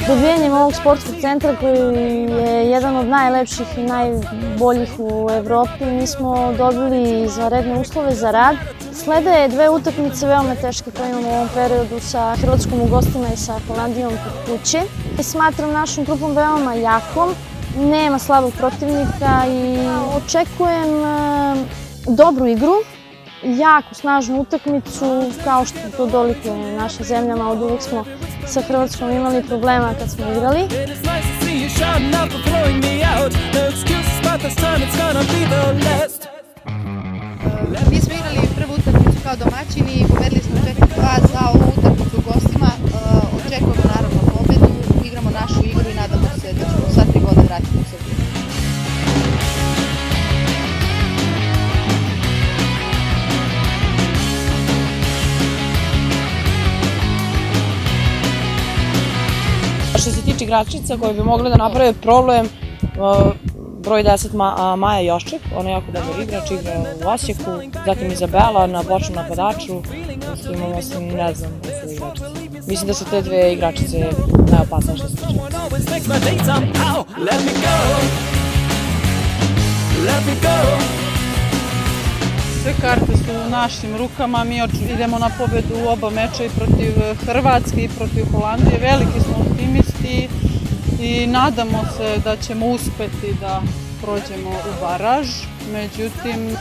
Dobijanjem ovog sportskog centra koji je jedan od najlepših i najboljih u Evropi, mi smo dobili izvanredne uslove za rad. Slede dve utakmice veoma teške koje imamo u ovom periodu sa Hrvatskom u gostima i sa Holandijom kod kuće. Smatram našom trupom veoma jakom, nema slabog protivnika i očekujem dobru igru, jako snažnu utakmicu, kao što to dolikuje našim zemljama. Od uvek smo sa Hrvatskom imali problema kad smo igrali. Mi smo igrali prvu utakmicu kao domaćini i pobedili smo 4-2 za ovu utakmicu u gostima. Očekujemo naravno pobedu, igramo našu igru i nadamo se da ćemo sva 3 boda vratiti u Srbiju. Što se tiče igračica koje bi mogle da naprave problem, broj 10 Maja Jošček, ona je jako dobar igrač, igra u Osijeku, zatim Izabela na bočnom napadaču, imamo ne znam da su igračice. Mislim da su te dve igračice najopasnije što se tiče. Sve karte su u našim rukama, mi idemo na pobedu u oba meča i protiv Hrvatske i protiv Holandije. Veliki smo optimisti i nadamo se da ćemo uspeti da prođemo u baraž. Međutim,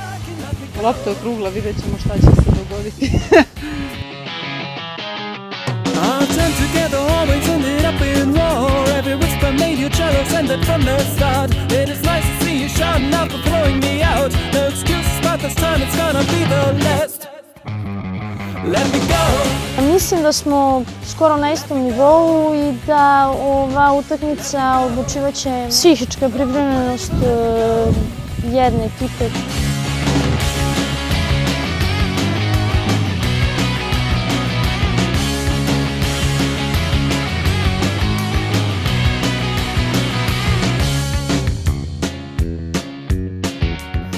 lopta je okrugla, vidjet ćemo šta će se dogoditi. Mislim da smo skoro na istom nivou i da ova utakmica odlučivaće psihička pripremljenost jedne ekipe.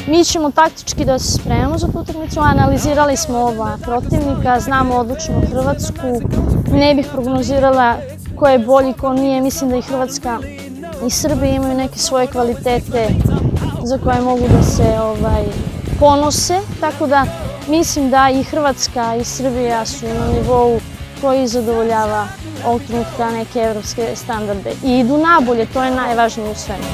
Mi ćemo taktički da se spremamo za tu utakmicu, analizirali smo oba protivnika, znamo odlično Hrvatsku, ne bih prognozirala ko je bolji, ko nije. Mislim da i Hrvatska i Srbija imaju neke svoje kvalitete za koje mogu da se ponose, tako da mislim da i Hrvatska i Srbija su na nivou koji zadovoljava ovog trenutka neke evropske standarde i idu nabolje, to je najvažnije u svemu.